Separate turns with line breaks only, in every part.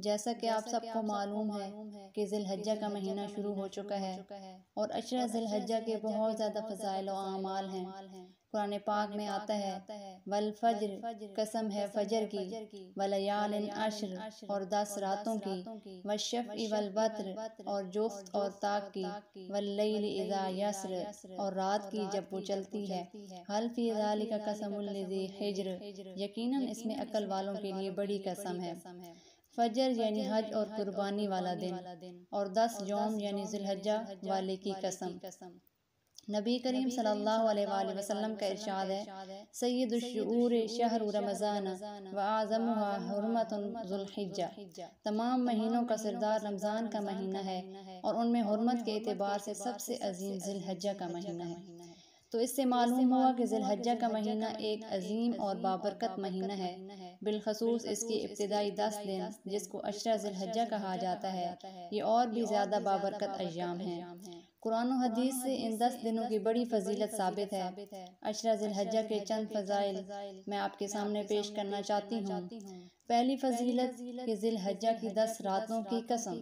جیسا کہ آپ سب کو معلوم ہے کہ ذی الحجہ کا مہینہ شروع ہو چکا ہے اور عشرہ ذی الحجہ کے بہت زیادہ فضائل و اعمال ہیں۔ قرآن پاک میں آتا ہے والفجر، قسم ہے فجر کی، ولیال عشر، اور 10 راتوں کی، والشفع والوتر، اور جفت اور طاق کی، واللیل اذا یسر، اور رات کی جب وہ چلتی ہے، حل فی ذالک قسم لذی حجر، یقیناً اس میں عقل والوں کے لیے بڑی قسم ہے۔ فجر یعنی حج اور قربانی والا دن، اور 10 یوم یعنی ذی الحجہ والے کی قسم۔ نبی کریم صلی اللہ علیہ وآلہ وسلم کا ارشاد ہے سید الشہور شہر رمضان واعظمها حرمت ذو الحجہ، تمام مہینوں کا سردار رمضان کا مہینہ ہے اور ان میں حرمت کے اعتبار سے سب سے عظیم ذی الحجہ کا مہینہ ہے۔ تو اس سے معلوم ہوا کہ ذی الحجہ کا مہینہ ایک عظیم اور بابرکت مہینہ ہے، بالخصوص اس کی ابتدائی 10 دن جس کو عشرہ ذی الحجہ کہا جاتا ہے، یہ اور بھی زیادہ بابرکت ایام ہیں۔ قرآن و حدیث سے ان 10 دنوں کی بڑی فضیلت ثابت ہے۔ عشرہ ذی الحجہ کے چند فضائل میں آپ کے سامنے پیش کرنا چاہتی ہوں۔ پہلی فضیلت کہ ذی الحجہ کی 10 راتوں کی قسم،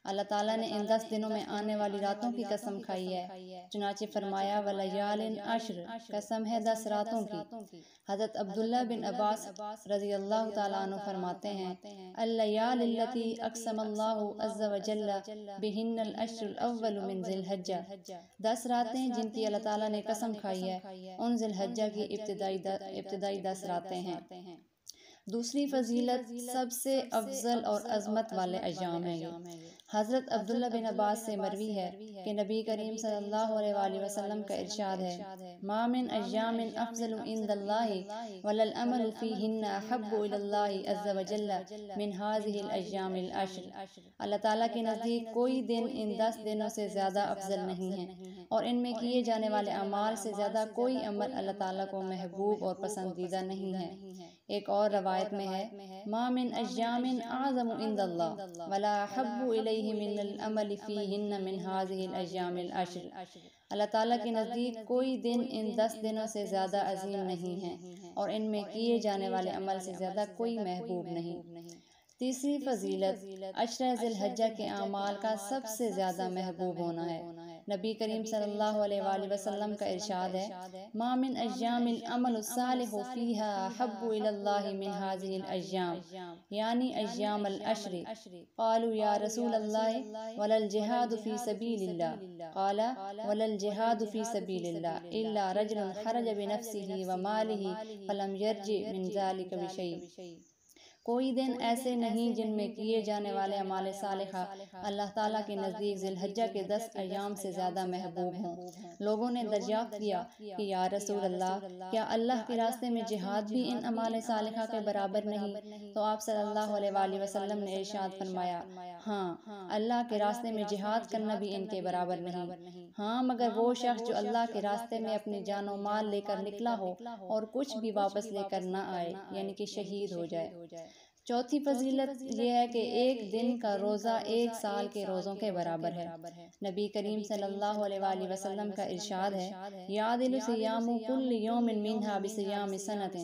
اللہ تعالیٰ نے ان 10 دنوں میں آنے والی راتوں کی قسم کھائی ہے، چنانچہ فرمایا ولیال عشر، قسم ہے 10 راتوں کی۔ حضرت عبداللہ بن عباس رضی اللہ تعالیٰ عنہ فرماتے ہیں اللیال التی اقسم اللہ عز وجل بہن العشر الاول من ذی الحجہ، 10 راتیں جن کی اللہ تعالیٰ نے قسم کھائی ہے ان ذی الحجہ کی ابتدائی 10 راتیں ہیں۔ دوسری فضیلت سب سے افضل اور عظمت والے ایام ہیں یہ۔ حضرت عبداللہ بن عباس سے مروی ہے کہ نبی کریم صلی اللہ علیہ وآلہ وسلم کا ارشاد ہے ما من ایام افضل عند اللہ ولا العمل فیہن احب الی اللہ عز وجل من هذه الایام العشر، اللہ تعالیٰ کے نزدیک کوئی دن ان 10 دنوں سے زیادہ افضل نہیں ہے اور ان میں کیے جانے والے اعمال سے زیادہ کوئی عمل اللہ تعالیٰ کو محبوب اور پسندیدہ نہیں ہے۔ ایک اور روایت میں ہے ما من ایام اعظم عند اللہ ولا احب الیہ من العمل فیہن من هذه الایام العشر، اللہ تعالیٰ کے نزدیک کوئی دن ان 10 دنوں سے زیادہ عظیم نہیں ہے اور ان میں کیے جانے والے عمل سے زیادہ کوئی محبوب نہیں۔ تیسری فضیلت عشرہ ذی الحجہ کے اعمال کا سب سے زیادہ محبوب ہونا ہے۔ نبی کریم صلی اللہ علیہ وآلہ وسلم کا ارشاد ہے ما من ایام العمل الصالح فیہا احب الی اللہ من هذه الایام یعنی ایام العشر، قالوا یا رسول اللہ ولا الجہاد فی سبیل اللہ، قال ولا الجہاد فی سبیل اللہ الا رجل خرج بنفسہ ومالہ فلم یرجع من ذلک بشیء، کوئی دن ایسے نہیں جن میں کیے جانے والے اعمال صالحہ اللہ تعالیٰ کے نزدیک ذی الحجہ کے 10 ایام سے زیادہ محبوب ہوں۔ لوگوں نے دریافت کیا کہ یا رسول اللہ کیا اللہ کے راستے میں جہاد بھی ان اعمال صالحہ کے برابر نہیں؟ تو آپ صلی اللہ علیہ وآلہ وسلم نے ارشاد فرمایا ہاں، اللہ کے راستے میں جہاد کرنا بھی ان کے برابر نہیں، ہاں مگر وہ شخص جو اللہ کے راستے میں اپنی جان و مال لے کر نکلا ہو اور کچھ بھی واپس لے کر نہ آئے یعنی کہ شہید ہو جائے۔ چوتھی فضیلت یہ ہے کہ ایک دن کا روزہ 1 سال کے روزوں کے برابر ہے۔ نبی کریم صلی اللہ علیہ وآلہ وسلم کا ارشاد ہے یعدل صیام کل یوم منہا بصیام سنۃ،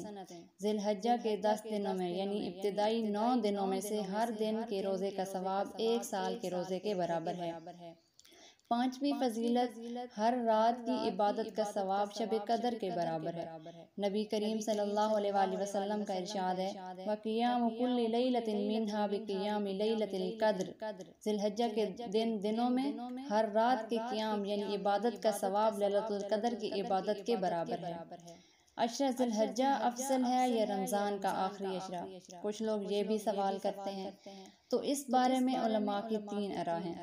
ذی الحجہ کے 10 دنوں میں یعنی ابتدائی 9 دنوں میں سے ہر دن کے روزے کا ثواب 1 سال کے روزے کے برابر ہے۔ پانچویں فضیلت ہر رات کی عبادت کا ثواب شب قدر کے برابر ہے۔ نبی کریم صلی اللہ علیہ وآلہ وسلم کا ارشاد ہے وَقِيَامُ كُلِّ لَيْلَةٍ مِّنْهَا بِقِيَامِ لَيْلَةِ الْقَدْرِ، ذی الحجہ کے دنوں میں ہر رات کے قیام یعنی عبادت کا ثواب لیلۃ القدر کی عبادت کے برابر ہے۔ عشرہ ذی الحجہ افضل ہے یا رمضان کا آخری عشرہ؟ کچھ لوگ یہ بھی سوال کرتے ہیں، تو اس بارے میں علماء کی 3 آراء ہیں۔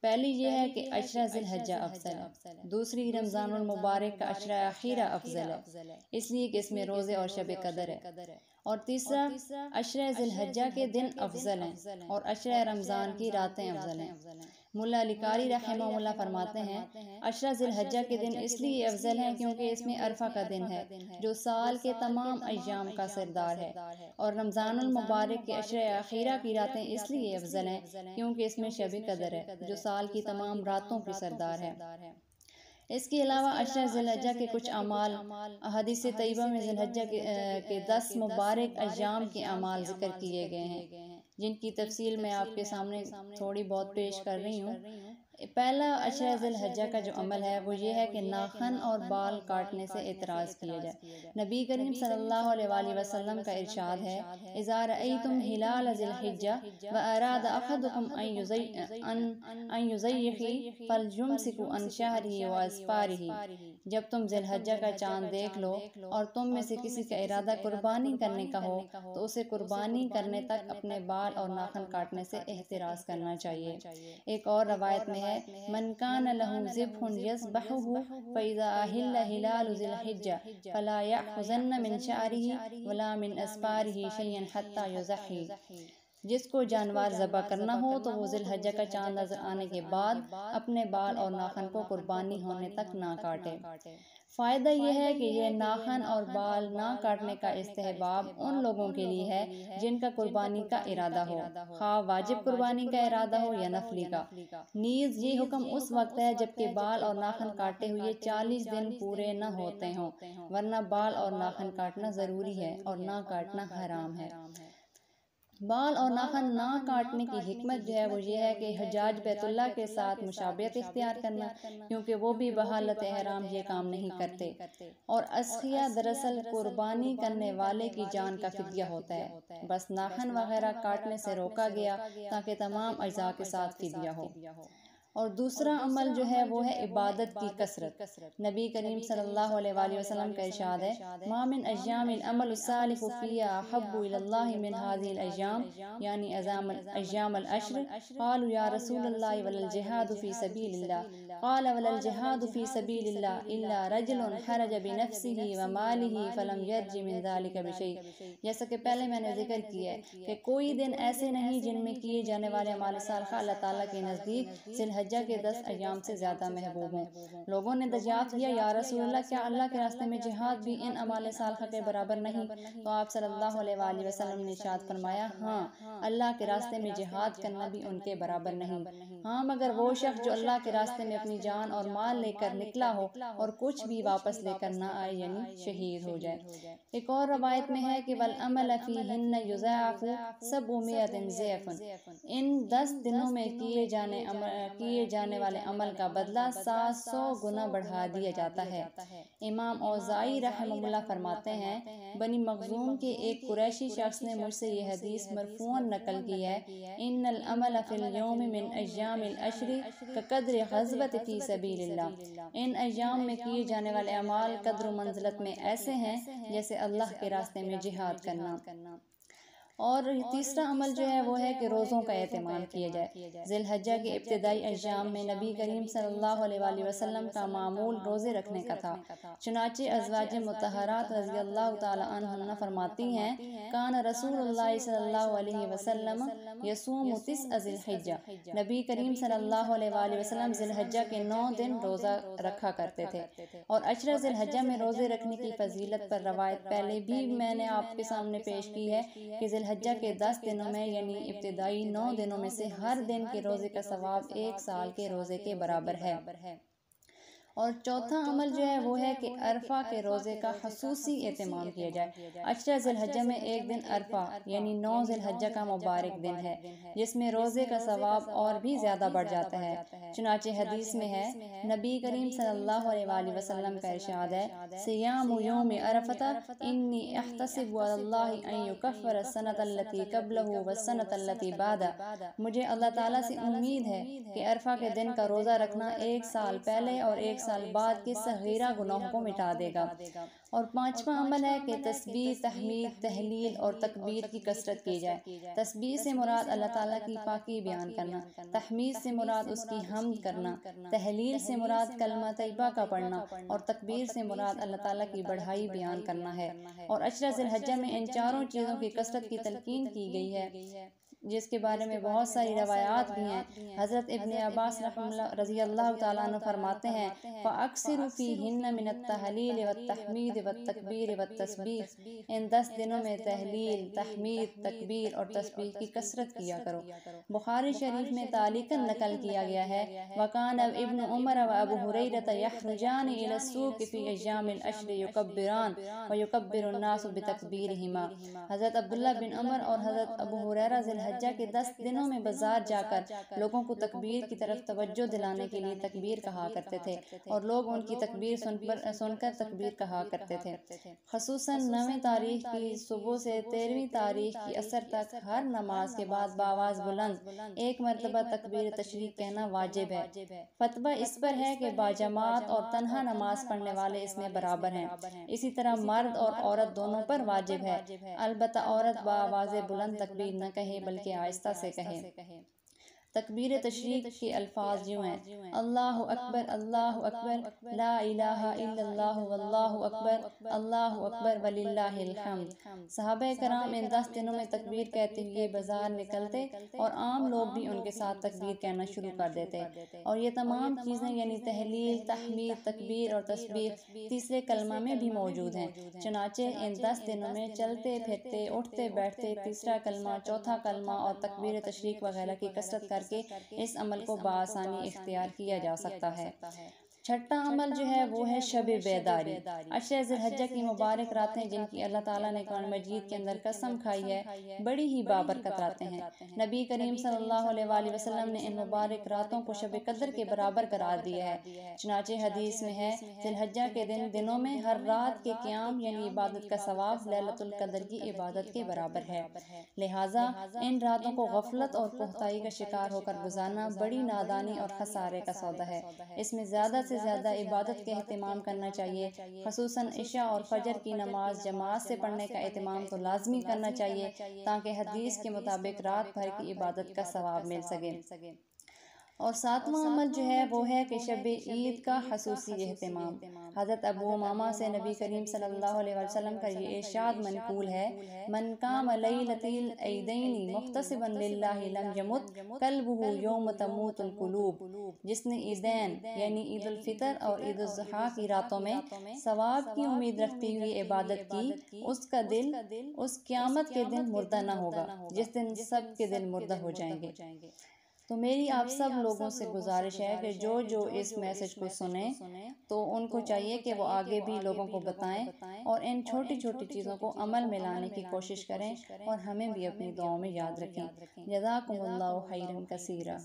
پہلی یہ ہے کہ عشرہ ذی الحجہ افضل ہے، دوسری رمضان المبارک کا عشرہ اخیرہ افضل ہے اس لیے کہ اس میں روزے اور شب قدر ہے، اور تیسرا عشرہ ذی الحجہ کے دن افضل ہیں اور عشرہ رمضان کی راتیں افضل ہیں۔ ملا علی قاری رحمہ اللہ فرماتے ہیں عشرہ ذی الحجہ کے دن اس لیے افضل ہیں کیونکہ اس میں عرفہ کا دن ہے جو سال کے تمام ایام کا سردار ہے، اور رمضان المبارک کے عشرہ اخیرہ کی راتیں اس لیے افضل ہیں کیونکہ اس میں شب قدر ہے جو سال کی تمام راتوں کی سردار ہے۔ اس کے علاوہ عشرہ ذی الحجہ کے کچھ اعمال احادیث طیبہ میں ذی الحجہ کے 10 مبارک ایام کے اعمال ذکر کیے گئے ہیں۔ جن کی تفصیل میں آپ کے سامنے تھوڑی بہت پیش کر رہی ہوں۔ پہلا عشرہ ذی الحجہ کا جو عمل ہے وہ یہ ہے کہ ناخن اور بال کاٹنے سے اعتراض کیا جائے۔ نبی کریم صلی اللہ علیہ وآلہ وسلم کا ارشاد ہے، اذا رأیتم ہلال ذی الحجہ واراد احدکم ان یضحی فلیمسک عن شہرہ واظفارہ، جب تم ذی الحجہ کا چاند دیکھ لو اور تم میں سے کسی کا ارادہ قربانی کرنے کا ہو تو اسے قربانی کرنے تک اپنے بال اور ناخن کاٹنے سے احتراز کرنا چاہیے۔ ایک اور روایت میں ہے، من کان لہ ذبح یذبحہ فاذا احل ہلال ذی الحجہ فلا یأخذن من شعرہ ولا من اظفارہ شیئا حتی یضحی، جس کو جانور ذبح کرنا ہو تو وہ ذی الحجہ کا چاند نظر آنے کے بعد اپنے بال اور ناخن کو قربانی ہونے تک نہ کاٹے۔ فائدہ یہ ہے کہ یہ ناخن اور بال نہ کاٹنے کا استحباب ان لوگوں کے لیے ہے جن کا قربانی کا ارادہ ہو، خواہ واجب قربانی کا ارادہ ہو یا نفلی کا۔ نیز یہ حکم اس وقت ہے جبکہ بال اور ناخن کاٹے ہوئے 40 دن پورے نہ ہوتے ہوں، ورنہ بال اور ناخن کاٹنا ضروری ہے اور نہ کاٹنا حرام ہے۔ بال اور ناخن نہ کاٹنے کی حکمت جو ہے وہ یہ ہے کہ حجاج بیت اللہ کے ساتھ مشابہت اختیار کرنا، کیونکہ وہ بھی بحالت احرام یہ کام نہیں کرتے، اور اضحیہ دراصل قربانی کرنے والے کی جان کا فدیہ ہوتا ہے، بس ناخن وغیرہ کاٹنے سے روکا گیا تاکہ تمام اجزاء کے ساتھ فدیہ ہو۔ اور دوسرا عمل جو ہے وہ ہے عبادت کی کثرت۔ نبی کریم صلی اللہ علیہ وآلہ وسلم کا ارشاد ہے، ما من ایام العمل الصالح فیہا احب الی اللہ من ہذہ الایام، یعنی ایام العشر۔ قالوا یا رسول اللہ ولا الجہاد فی سبیل اللہ، قال ولا الجہاد فی سبیل اللہ الا رجل خرج بنفسہ ومالہ فلم یرج من ذلک بشیء۔ جیسا کہ پہلے میں نے ذکر کیا ہے کہ کوئی دن ایسے نہیں جن میں کیے جانے والے اعمال صالحہ اللہ تعالیٰ کے نزدیک ذی الحجہ کے 10 ایام سے زیادہ محبوب ہوں۔ لوگوں نے دریافت کیا، یا رسول اللہ کیا اللہ کے راستے میں جہاد بھی ان اعمال صالحہ کے برابر نہیں؟ تو آپ صلی اللہ علیہ وآلہ وسلم نے ارشاد فرمایا، ہاں، اللہ کے راستے میں جہاد کرنا بھی ان کے برابر نہیں، ہاں مگر وہ شخص جو اللہ کے راستے میں اپنی جان اور مال لے کر نکلا ہو اور کچھ بھی واپس لے کر نہ آئے، یعنی شہید ہو جائے۔ ایک اور روایت میں ہے کہ والعمل فیہن یضاعف 700 ضعفا، ان 10 دنوں میں کیے جانے والے عمل کا بدلہ 700 گنا بڑھا دیا جاتا ہے۔ امام اوزاعی رحمہ اللہ فرماتے ہیں، بنی مخزوم کے ایک قریشی شخص نے مجھ سے یہ حدیث مرفوعاً نقل کی ہے، ان العمل فی اليوم من ایام العشر کقدر غزوۃ فی سبیل اللہ، ان ایام میں کیے جانے والے اعمال قدر و منزلت میں ایسے ہیں جیسے اللہ کے راستے میں جہاد کرنا۔ اور تیسرا عمل جو ہے وہ ہے کہ روزوں کا اہتمام کیا جائے۔ ذی الحجہ کے ابتدائی ایام میں نبی کریم صلی اللہ علیہ وآلہ وسلم کا معمول روزے رکھنے کا تھا، چنانچہ ازواج مطہرات رضی اللہ تعالی عنہن فرماتی ہیں، کان رسول اللہ صلی اللہ علیہ وسلم یصوم 9 ذی الحجہ، نبی کریم صلی اللہ علیہ وآلہ وسلم ذی الحجہ کے 9 دن روزہ رکھا کرتے تھے۔ اور عشرہ ذی الحجہ میں روزے رکھنے کی فضیلت پر روایت پہلے بھی میں نے آپ کے سامنے پیش کی ہے کہ ذی الحجہ کے 10 دنوں میں یعنی ابتدائی 9 دنوں میں سے ہر دن کے روزے کا ثواب 1 سال کے روزے کے برابر ہے۔ اور چوتھا عمل جو ہے وہ ہے کہ عرفہ کے روزے کا خصوصی اہتمام کیا جائے۔ عشرہ ذی الحجہ میں ایک دن عرفہ یعنی 9 ذی الحجہ کا مبارک دن ہے، جس میں روزے کا ثواب اور بھی زیادہ بڑھ جاتا ہے۔ چنانچہ حدیث میں ہے، نبی کریم صلی اللہ علیہ وآلہ وسلم کا ارشاد ہے، صیام یوم عرفۃ انی احتسب علی اللہ ان یکفر السنۃ التی قبلہ والسنۃ التی بعدہ، مجھے اللہ تعالیٰ سے امید ہے کہ عرفہ کے دن کا روزہ رکھنا 1 سال پہلے اور 1 سال بعد کے صغیرہ گناہوں کو مٹا دے گا۔ اور پانچواں عمل ہے کہ تسبیح، تحمید، تہلیل اور تکبیر کی کثرت کی جائے۔ تسبیح سے مراد اللہ تعالیٰ کی پاکی بیان کرنا، تحمید سے مراد اس کی حمد کرنا، تہلیل سے مراد کلمہ طیبہ کا پڑھنا، اور تکبیر سے مراد اللہ تعالیٰ کی بڑائی بیان کرنا ہے۔ اور عشرہ ذی الحجہ میں ان چاروں چیزوں کی کثرت کی تلقین کی گئی ہے، جس کے بارے میں بہت ساری روایات بھی ہیں۔ حضرت ابن عباس رضی اللہ تعالیٰ عنہ فرماتے ہیں، فَأَكْثِرُوا فِيهِنَّ مِنَ التَّهْلِيلِ وَالتَّحْمِيدِ وَالتَّكْبِيرِ وَالتَّسْبِيحِ، ان 10 دنوں میں تہلیل، تحمید، تکبیر اور تسبیح کی کثرت کیا کرو۔ بخاری شریف میں تعلیقاً نقل کیا گیا ہے، وَكَانَ ابْنُ عُمَرَ وَأَبُو هُرَيْرَةَ يَخْرُجَانِ إِلَى السُّوقِ فِي أَيَّامِ الْعَشْرِ يُكَبِّرَانِ وَيُكَبِّرُ النَّاسُ بِتَكْبِيرِهِمَا۔ حضرت عبداللہ بن عمر اور حضرت ابو ہریرہ ذی الحجہ الحجہ کے 10 دنوں میں بازار جا کر لوگوں کو تکبیر کی طرف توجہ دلانے کے لیے تکبیر کہا کرتے تھے اور لوگ ان کی تکبیر سن کر تکبیر کہا کرتے تھے۔ خصوصاً 9 تاریخ کی صبح سے 13 تاریخ کی عصر تک ہر نماز کے بعد بآواز بلند 1 مرتبہ تکبیر تشریق کہنا واجب ہے۔ فتویٰ اس پر ہے کہ باجماعت اور تنہا نماز پڑھنے والے اس میں برابر ہیں۔ اسی طرح مرد اور عورت دونوں پر واجب ہے، البتہ عورت بآواز بلند تکبیر نہ کہے بلکہ آہستہ سے کہے۔ تکبیر تشریق کے الفاظ یوں ہیں: اللہ اکبر لا الہ الا اللہ واللہ اکبر اللہ اکبر وللہ الحمد۔ صحابہ کرام ان 10 دنوں میں تکبیر کہتے ہوئے بازار نکلتے اور عام لوگ بھی ان کے ساتھ تکبیر کہنا شروع کر دیتے، اور یہ تمام چیزیں یعنی تحلیل، تحمید، تکبیر اور تسبیح تیسرے کلمہ میں بھی موجود ہیں۔ چنانچہ ان 10 دنوں میں چلتے پھرتے، اٹھتے بیٹھتے، تیسرا کلمہ، چوتھا کلمہ اور تکبیر تشریق وغیرہ کی کثرت کر کے اس عمل کو بآسانی اختیار کیا جا سکتا ہے۔ چھٹا عمل جو ہے وہ ہے شب بیداری۔ عشر ذی الحجہ کی مبارک راتیں جن کی اللہ تعالیٰ نے قرآن مجید کے اندر قسم کھائی ہے، بڑی ہی بابرکت راتیں ہیں۔ نبی کریم صلی اللہ علیہ وآلہ وسلم نے ان مبارک راتوں کو شب قدر کے برابر قرار دیا ہے۔ چنانچہ حدیث میں ہے، ذی الحجہ کے دنوں میں ہر رات کے قیام یعنی عبادت کا ثواب لیلۃ القدر کی عبادت کے برابر ہے۔ لہٰذا ان راتوں کو غفلت اور کوتاہی کا شکار ہو کر گزارنا بڑی نادانی اور خسارے کا سودا ہے۔ اس میں زیادہ سے زیادہ عبادت کا اہتمام کرنا چاہیے، خصوصاً عشاء اور فجر کی نماز جماعت سے پڑھنے کا اہتمام تو لازمی کرنا چاہیے تاکہ حدیث کے مطابق رات بھر کی عبادت کا ثواب مل سکے۔ اور ساتواں عمل جو ہے وہ ہے کہ شب عید کا خصوصی اہتمام۔ حضرت ابو امامہ سے نبی کریم صلی اللہ علیہ وسلم کا یہ ارشاد منقول ہے: من قام لیلۃ العیدین محتسبا للہ لم یمت قلبہ یوم تموت القلوب۔ جس نے عیدین یعنی عید الفطر اور عید الاضحیٰ کی راتوں میں ثواب کی امید رکھتے ہوئے عبادت کی، اس کا دل اس قیامت کے دن مردہ نہ ہوگا جس دن سب کے دل مردہ ہو جائیں گے۔ تو میری آپ سب لوگوں سے گزارش ہے کہ جو اس میسج کو سنیں تو ان کو چاہیے کہ وہ آگے بھی لوگوں کو بتائیں اور ان چھوٹی چھوٹی چیزوں کو عمل میں لانے کی کوشش کریں، اور ہمیں بھی اپنی دعاؤں میں یاد رکھیں۔ جزاکم اللہ خیرا کثیرا۔